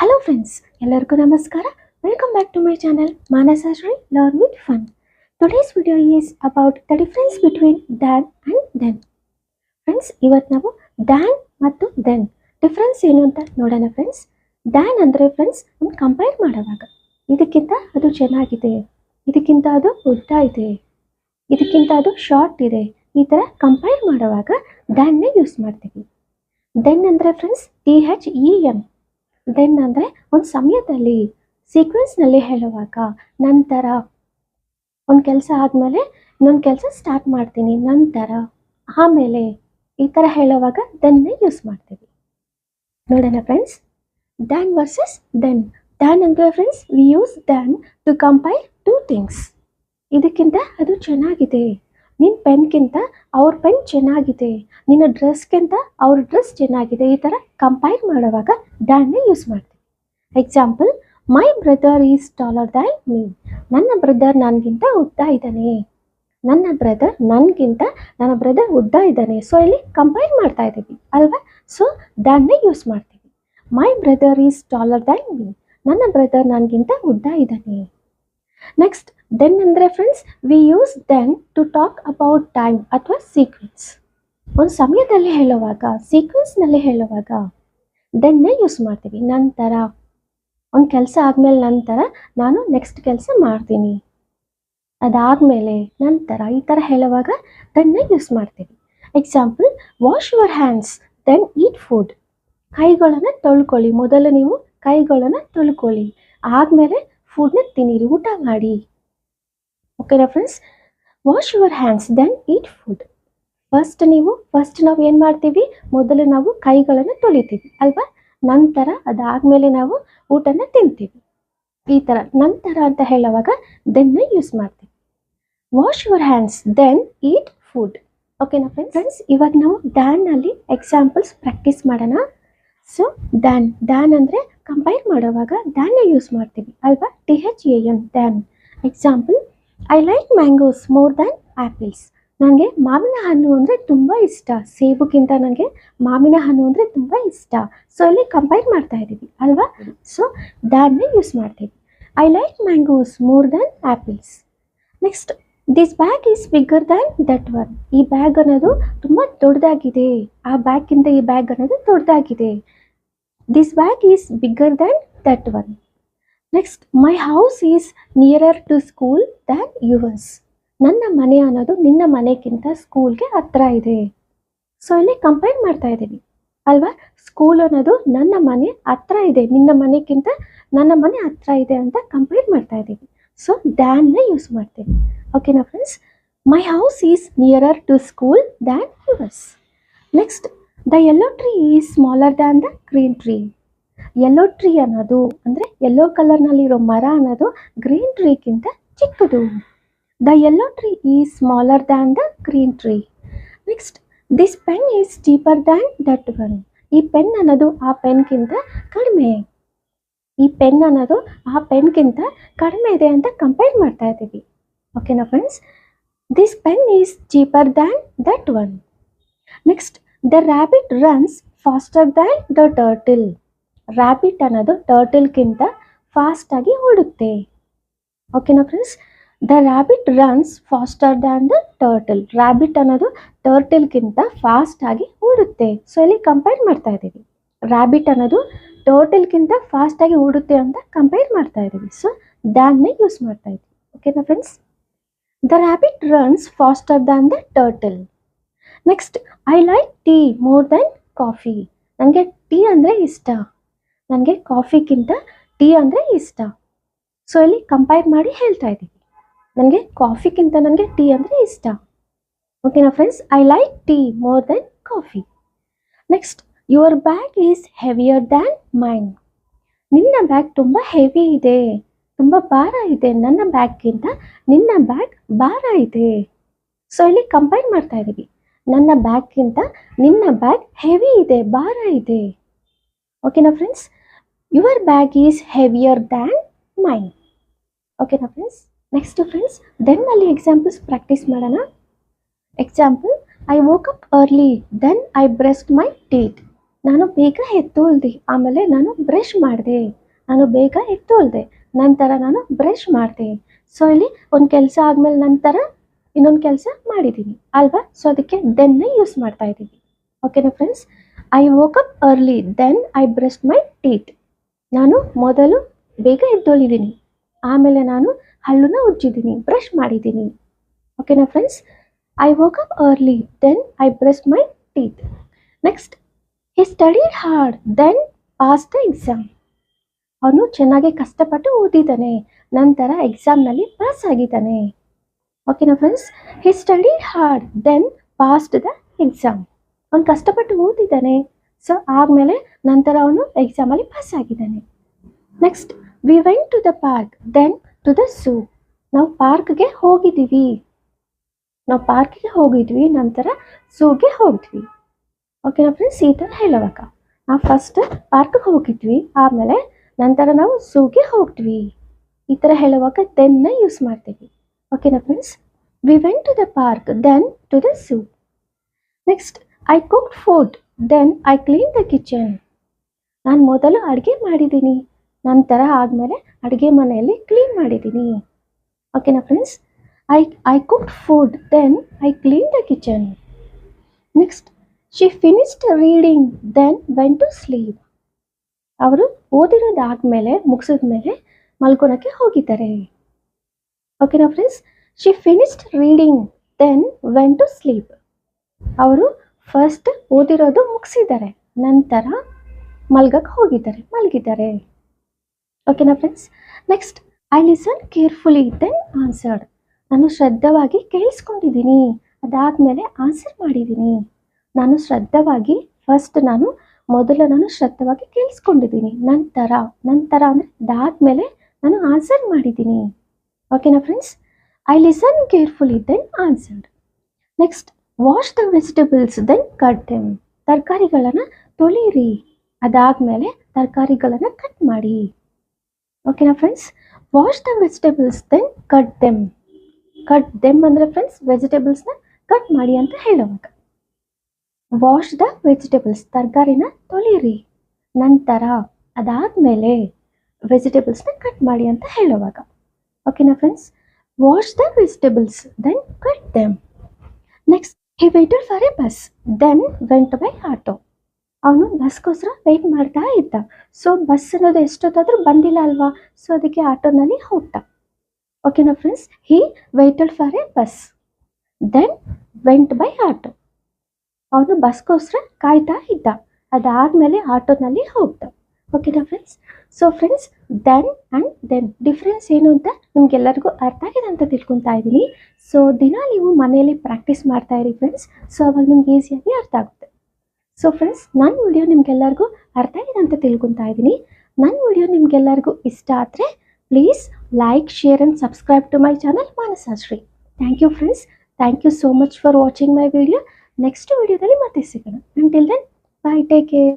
Hello friends, ಎಲ್ಲರಿಗೂ ನಮಸ್ಕಾರ. Welcome back to my channel Manasashri Learn with Fun. Today's video is about the difference between than and then. Friends, ಇವತ್ತು ನಾವು than ಮತ್ತು then difference ಏನು ಅಂತ ನೋಡೋಣ friends. than ಅಂದರೆ ಫ್ರೆಂಡ್ಸ್ ಒಂದು ಕಂಪೇರ್ ಮಾಡುವಾಗ ಇದಕ್ಕಿಂತ ಅದು ಚೆನ್ನಾಗಿದೆ, ಇದಕ್ಕಿಂತ ಅದು ಉದ್ದ ಇದೆ, ಇದಕ್ಕಿಂತ ಅದು ಶಾರ್ಟ್ ಇದೆ, ಈ ಥರ ಕಂಪೇರ್ ಮಾಡುವಾಗ than ಯೂಸ್ ಮಾಡ್ತೀವಿ. then ಅಂದರೆ ಫ್ರೆಂಡ್ಸ್ THEN. ದೆನ್ ಅಂದರೆ ಒಂದು ಸಮಯದಲ್ಲಿ ಸೀಕ್ವೆನ್ಸ್ನಲ್ಲಿ ಹೇಳುವಾಗ ನಂತರ ಒಂದು ಕೆಲಸ ಆದಮೇಲೆ ಇನ್ನೊಂದು ಕೆಲಸ ಸ್ಟಾರ್ಟ್ ಮಾಡ್ತೀನಿ, ನಂತರ ಆಮೇಲೆ ಈ ಥರ ಹೇಳುವಾಗ ದೆನ್ನೇ ಯೂಸ್ ಮಾಡ್ತೀವಿ. ನೋಡೋಣ friends, than versus then. Than ಅಂದರೆ friends we use than to compare two things. ಇದಕ್ಕಿಂತ ಅದು ಚೆನ್ನಾಗಿದೆ, ನಿನ್ನ ಪೆನ್ಗಿಂತ ಅವ್ರ ಪೆನ್ ಚೆನ್ನಾಗಿದೆ, ನಿನ್ನ ಡ್ರೆಸ್ಗಿಂತ ಅವ್ರ ಡ್ರೆಸ್ ಚೆನ್ನಾಗಿದೆ, ಈ ಥರ ಕಂಪೇರ್ ಮಾಡುವಾಗ ದ್ಯಾನ್ನೇ ಯೂಸ್ ಮಾಡ್ತೀವಿ. Example, my brother is taller than me. ನನ್ನ ಬ್ರದರ್ ನನಗಿಂತ ಉದ್ದ ಇದ್ದಾನೆ, ನನ್ನ ಬ್ರದರ್ ಉದ್ದ ಇದ್ದಾನೆ. ಸೊ ಇಲ್ಲಿ ಕಂಪೇರ್ ಮಾಡ್ತಾ ಇದ್ದೀವಿ ಅಲ್ವಾ? ಸೊ ದ್ಯಾನ್ನೇ ಯೂಸ್ ಮಾಡ್ತೀವಿ. My brother is taller than me, ನನ್ನ ಬ್ರದರ್ ನನಗಿಂತ ಉದ್ದ ಇದ್ದಾನೆ. ನೆಕ್ಸ್ಟ್ ದೆನ್ ಅಂದರೆ friends we use then to talk about time ಅಥವಾ ಸೀಕ್ವೆನ್ಸ್. ಒಂದು ಸಮಯದಲ್ಲಿ ಹೇಳುವಾಗ, ಸೀಕ್ವೆನ್ಸ್ನಲ್ಲಿ ಹೇಳುವಾಗ ದೆನ್ನೇ ಯೂಸ್ ಮಾಡ್ತೀವಿ. ನಂತರ ಒಂದು ಕೆಲಸ ಆದಮೇಲೆ ನಂತರ ನಾನು ನೆಕ್ಸ್ಟ್ ಕೆಲಸ ಮಾಡ್ತೀನಿ, ಅದಾದಮೇಲೆ ನಂತರ ಈ ಥರ ಹೇಳುವಾಗ ದೆನ್ನೇ ಯೂಸ್ ಮಾಡ್ತೀವಿ. Example, wash your hands then eat food. ಕೈಗಳನ್ನು ತೊಳ್ಕೊಳ್ಳಿ, ಮೊದಲು ನೀವು ಕೈಗಳನ್ನು ತೊಳ್ಕೊಳ್ಳಿ, ಆದಮೇಲೆ ಫುಡ್ನ ತಿನ್ನಿರಿ, ಊಟ ಮಾಡಿ. ಓಕೆನಾ friends? Wash your hands then eat food. First ನಾವು ಏನು ಮಾಡ್ತೀವಿ, ಮೊದಲು ನಾವು ಕೈಗಳನ್ನು ತೊಳಿತೀವಿ ಅಲ್ವಾ? ನಂತರ ಅದಾದಮೇಲೆ ನಾವು ಊಟನ ತಿಂತೀವಿ. ಈ ಥರ ನಂತರ ಅಂತ ಹೇಳುವಾಗ ದೆನ್ನ ಯೂಸ್ ಮಾಡ್ತೀವಿ. Wash your hands then eat food. ಓಕೆನಾ ಫ್ರೆಂಡ್ಸ್? ಇವಾಗ ನಾವು ದ್ಯಾನ್ನಲ್ಲಿ ಎಕ್ಸಾಂಪಲ್ಸ್ ಪ್ರಾಕ್ಟೀಸ್ ಮಾಡೋಣ. ಸೊ ದ್ಯಾನ್ ಅಂದರೆ ಕಂಪೇರ್ ಮಾಡುವಾಗ ದ್ಯಾನ್ನ ಯೂಸ್ ಮಾಡ್ತೀವಿ ಅಲ್ವಾ? THEN than. Example, I like mangoes more than apples. ನನಗೆ ಮಾವಿನ ಹಣ್ಣು ಅಂದರೆ ತುಂಬ ಇಷ್ಟ, ಸೇಬುಗಿಂತ ನನಗೆ ಮಾವಿನ ಹಣ್ಣು ಅಂದರೆ ತುಂಬ ಇಷ್ಟ. ಸೊ ಇಲ್ಲಿ ಕಂಪೇರ್ ಮಾಡ್ತಾ ಇದ್ದೀವಿ ಅಲ್ವಾ? ಸೊ ದ್ಯಾನ್ನೇ ಯೂಸ್ ಮಾಡ್ತೀವಿ. I like mangoes more than apples. Next, this bag is bigger than that one. ಈ ಬ್ಯಾಗ್ ಅನ್ನೋದು ತುಂಬ ದೊಡ್ಡದಾಗಿದೆ, ಆ ಬ್ಯಾಗ್ಗಿಂತ ಈ ಬ್ಯಾಗ್ ಅನ್ನೋದು ದೊಡ್ಡದಾಗಿದೆ. This bag is bigger than that one. Next, my house is nearer to school than yours. ನನ್ನ ಮನೆ ಅನ್ನೋದು ನಿನ್ನ ಮನೆಗಿಂತ ಸ್ಕೂಲ್ಗೆ ಹತ್ರ ಇದೆ. ಸೊ ಇಲ್ಲಿ ಕಂಪೇರ್ ಮಾಡ್ತಾ ಇದ್ದೀವಿ ಅಲ್ವಾ? ಸ್ಕೂಲ್ ಅನ್ನೋದು ನನ್ನ ಮನೆ ಹತ್ರ ಇದೆ, ನಿನ್ನ ಮನೆಗಿಂತ ನನ್ನ ಮನೆ ಹತ್ರ ಇದೆ ಅಂತ ಕಂಪೇರ್ ಮಾಡ್ತಾ ಇದ್ದೀವಿ. ಸೊ ದ್ಯಾನ್ನ ಯೂಸ್ ಮಾಡ್ತೀವಿ. ಓಕೆನಾ friends? My house is nearer to school than yours. Next, the yellow tree is smaller than the green tree. Yellow tree ಅನ್ನೋದು ಅಂದರೆ ಯೆಲ್ಲೋ ಕಲರ್ನಲ್ಲಿರೋ ಮರ ಅನ್ನೋದು ಗ್ರೀನ್ ಟ್ರೀಗಿಂತ ಚಿಕ್ಕದು. The yellow tree is smaller than the green tree. Next, this pen is cheaper than that one. ಈ pen ಅನ್ನೋದು ಆ ಪೆನ್ಗಿಂತ ಕಡಿಮೆ, ಈ ಪೆನ್ ಅನ್ನೋದು ಆ ಪೆನ್ಗಿಂತ ಕಡಿಮೆ ಇದೆ ಅಂತ ಕಂಪೇರ್ ಮಾಡ್ತಾ ಇದ್ದೀವಿ. ಓಕೆನಾ friends? This pen is cheaper than that one. Next, the rabbit runs faster than the turtle. Rabbit ಅನ್ನೋದು ಟರ್ಟಲ್ಗಿಂತ ಫಾಸ್ಟಾಗಿ ಓಡುತ್ತೆ. ಓಕೆನಾ friends? The rabbit runs faster than the turtle. Rabbit ಅನ್ನೋದು ಟರ್ಟಲ್ಗಿಂತ ಫಾಸ್ಟಾಗಿ ಓಡುತ್ತೆ. ಸೊ ಇಲ್ಲಿ ಕಂಪೇರ್ ಮಾಡ್ತಾ ಇದ್ದೀವಿ. ರ್ಯಾಬಿಟ್ ಅನ್ನೋದು ಟರ್ಟಲ್ಗಿಂತ ಫಾಸ್ಟಾಗಿ ಓಡುತ್ತೆ ಅಂತ ಕಂಪೇರ್ ಮಾಡ್ತಾ ಇದ್ದೀವಿ. ಸೊ ದ್ಯಾನ್ನೇ ಯೂಸ್ ಮಾಡ್ತಾ ಇದ್ದೀವಿ. ಓಕೆನಾ friends? The rabbit runs faster than the turtle. Next, I like tea more than coffee. ನನಗೆ ಟೀ ಅಂದರೆ ಇಷ್ಟ, ನನಗೆ ಕಾಫಿಗಿಂತ ಟೀ ಅಂದರೆ ಇಷ್ಟ. ಸೊ ಇಲ್ಲಿ ಕಂಪೇರ್ ಮಾಡಿ ಹೇಳ್ತಾ ಇದ್ದೀವಿ, ನನಗೆ ಕಾಫಿಗಿಂತ ನನಗೆ ಟೀ ಅಂದರೆ ಇಷ್ಟ. ಓಕೆನಾ friends? I like tea more than coffee. Next, your bag is heavier than main. ನಿನ್ನ ಬ್ಯಾಗ್ ತುಂಬ ಹೆವಿ ಇದೆ, ತುಂಬ ಭಾರ ಇದೆ, ನನ್ನ ಬ್ಯಾಗ್ಗಿಂತ ನಿನ್ನ ಬ್ಯಾಗ್ ಭಾರ ಇದೆ. ಸೊ ಇಲ್ಲಿ ಕಂಪೇರ್ ಮಾಡ್ತಾ ಇದ್ದೀವಿ, ನನ್ನ ಬ್ಯಾಗ್ಗಿಂತ ನಿನ್ನ ಬ್ಯಾಗ್ ಹೆವಿ ಇದೆ, ಭಾರ ಇದೆ. ಓಕೆನಾ friends? Your bag is heavier than mine. ಓಕೆನಾ ಫ್ರೆಂಡ್ಸ್? ನೆಕ್ಸ್ಟ್ ಫ್ರೆಂಡ್ಸ್, ದೆನ್ನಲ್ಲಿ ಎಕ್ಸಾಂಪಲ್ಸ್ ಪ್ರಾಕ್ಟೀಸ್ ಮಾಡೋಣ. Example, I woke up early then I brushed my teeth. ನಾನು ಬೇಗ ಎದ್ದೋಲ್ದೆ, ಆಮೇಲೆ ನಾನು ಬ್ರಷ್ ಮಾಡಿದೆ. ನಾನು ಬೇಗ ಎದ್ದೋಲ್ದೆ, ನಂತರ ನಾನು ಬ್ರಷ್ ಮಾಡಿದೆ. ಸೊ ಇಲ್ಲಿ ಒಂದು ಕೆಲಸ ಆದಮೇಲೆ ನಂತರ ಇನ್ನೊಂದು ಕೆಲಸ ಮಾಡಿದ್ದೀನಿ ಅಲ್ವಾ? ಸೊ ಅದಕ್ಕೆ ದೆನ್ನ ಯೂಸ್ ಮಾಡ್ತಾ ಇದ್ದೀವಿ. ಓಕೆನಾ friends? I woke up early then I brush my teeth. ನಾನು ಮೊದಲು ಬೇಗ ಎದ್ದೊಳಿದ್ದೀನಿ, ಆಮೇಲೆ ನಾನು ಹಲ್ಲುನ ಉಜ್ಜಿದ್ದೀನಿ, ಬ್ರಷ್ ಮಾಡಿದ್ದೀನಿ. ಓಕೆನಾ friends? I woke up early then I brush my teeth. Next, he studied hard then pass the exam. ಅವನು ಚೆನ್ನಾಗಿ ಕಷ್ಟಪಟ್ಟು ಓದಿದ್ದಾನೆ, ನಂತರ ಎಕ್ಸಾಮ್ನಲ್ಲಿ ಪಾಸ್ ಆಗಿದ್ದಾನೆ. ಓಕೆನಾ friends? He studied hard then passed the exam. ಅವನು ಕಷ್ಟಪಟ್ಟು ಓದಿದ್ದಾನೆ, ಸೊ ಆದಮೇಲೆ ನಂತರ ಅವನು ಎಕ್ಸಾಮಲ್ಲಿ ಪಾಸ್ ಆಗಿದ್ದಾನೆ. Next, we went to the park then to the zoo. ನಾವು ಪಾರ್ಕ್ಗೆ ಹೋಗಿದ್ದೀವಿ, ನಂತರ ಝೂಗೆ ಹೋಗಿದ್ವಿ. ಓಕೆನಾ ಫ್ರೆಂಡ್ಸ್? ಈ ಥರ ಹೇಳುವಾಗ ನಾವು ಫಸ್ಟ್ ಪಾರ್ಕ್ಗೆ ಹೋಗಿದ್ವಿ, ಆಮೇಲೆ ನಂತರ ನಾವು ಝೂಗೆ ಹೋಗ್ತೀವಿ. ಈ ಥರ ಹೇಳುವಾಗ ದೆನ್ನ ಯೂಸ್ ಮಾಡ್ತೀವಿ. ಓಕೆನಾ friends? We went to the park then to the zoo. Next, I cooked food then I clean the kitchen. ನಾನು ಮೊದಲು ಅಡುಗೆ ಮಾಡಿದ್ದೀನಿ, ನಂತರ ಆದಮೇಲೆ ಅಡುಗೆ ಮನೆಯಲ್ಲಿ ಕ್ಲೀನ್ ಮಾಡಿದ್ದೀನಿ. ಓಕೆನಾ friends? I cooked food then I clean the kitchen. Next, she finished reading then went to sleep. ಅವರು ಓದಿರೋದಾದ್ಮೇಲೆ ಮುಗಿಸಿದ್ಮೇಲೆ ಮಲ್ಕೊಳಕ್ಕೆ ಹೋಗಿದ್ದಾರೆ. ಓಕೆನಾ friends? She finished reading then went to sleep. ಅವರು ಫಸ್ಟ್ ಓದಿರೋದು ಮುಗಿಸಿದ್ದಾರೆ, ನಂತರ ಮಲಗಿದ್ದಾರೆ. ಓಕೆನಾ friends? Next, I listen carefully then answered. ನಾನು ಶ್ರದ್ಧವಾಗಿ ಕೇಳಿಸ್ಕೊಂಡಿದ್ದೀನಿ, ಅದಾದಮೇಲೆ ಆನ್ಸರ್ ಮಾಡಿದ್ದೀನಿ. ನಾನು ಶ್ರದ್ಧವಾಗಿ ಕೇಳಿಸ್ಕೊಂಡಿದ್ದೀನಿ, ನಂತರ ಅಂದರೆ ಅದಾದಮೇಲೆ ನಾನು ಆನ್ಸರ್ ಮಾಡಿದ್ದೀನಿ. ಓಕೆನಾ friends? I listen carefully then answered. Next, wash the vegetables then cut them. ತರಕಾರಿಗಳನ್ನು ತೊಳೀರಿ, ಅದಾದಮೇಲೆ ತರಕಾರಿಗಳನ್ನು ಕಟ್ ಮಾಡಿ. ಓಕೆನಾ friends? Wash the vegetables then cut them. ಅಂದರೆ ಫ್ರೆಂಡ್ಸ್ ವೆಜಿಟೇಬಲ್ಸ್ನ ಕಟ್ ಮಾಡಿ ಅಂತ ಹೇಳುವಾಗ. ವಾಶ್ ದ ವೆಜಿಟೇಬಲ್ಸ್, ತರಕಾರಿನ ತೊಳೀರಿ, ನಂತರ ಅದಾದಮೇಲೆ ವೆಜಿಟೇಬಲ್ಸ್ನ ಕಟ್ ಮಾಡಿ ಅಂತ ಹೇಳುವಾಗ. ಓಕೆನಾ friends? Wash the vegetables then cut them. Next, he waited for a bus then went by auto. ಅವನು ಬಸ್ಗೋಸ್ಕರ ವೆಯ್ಟ್ ಮಾಡ್ತಾ ಇದ್ದ, ಸೊ ಬಸ್ ಅನ್ನೋದು ಎಷ್ಟೊತ್ತಾದರೂ ಬಂದಿಲ್ಲ ಅಲ್ವಾ, ಸೊ ಅದಕ್ಕೆ ಆಟೋನಲ್ಲಿ ಹೋಗ್ತಾ. ಓಕೆನಾ friends? He waited for a bus then went by auto. ಅವನು ಬಸ್ಗೋಸ್ಕರ ಕಾಯ್ತಾ ಇದ್ದ, ಅದಾದಮೇಲೆ ಆಟೋನಲ್ಲಿ ಹೋಗ್ದ. ಓಕೆನಾ friends? So friends, then and then difference ಏನು ಅಂತ ನಿಮಗೆಲ್ಲರಿಗೂ ಅರ್ಥ ಆಗಿದೆ ಅಂತ ತಿಳ್ಕೊತಾ ಇದ್ದೀನಿ. ಸೊ ದಿನ ನೀವು ಮನೆಯಲ್ಲಿ ಪ್ರಾಕ್ಟೀಸ್ ಮಾಡ್ತಾ ಇರಿ ಫ್ರೆಂಡ್ಸ್, ಸೊ ಅವಾಗ ನಿಮ್ಗೆ ಈಸಿಯಾಗಿ ಅರ್ಥ ಆಗುತ್ತೆ. ಸೊ ಫ್ರೆಂಡ್ಸ್, ನನ್ನ ವಿಡಿಯೋ ನಿಮಗೆಲ್ಲರಿಗೂ ಅರ್ಥ ಆಗಿದೆ ಅಂತ ತಿಳ್ಕೊತಾ ಇದ್ದೀನಿ. ನನ್ನ ವಿಡಿಯೋ ನಿಮಗೆಲ್ಲರಿಗೂ ಇಷ್ಟ ಆದರೆ please like, share and subscribe to my channel Manasashree. Thank you friends, thank you so much for watching my video. Next ವಿಡಿಯೋದಲ್ಲಿ ಮತ್ತೆ ಸಿಗೋಣ. Until then, bye, take care.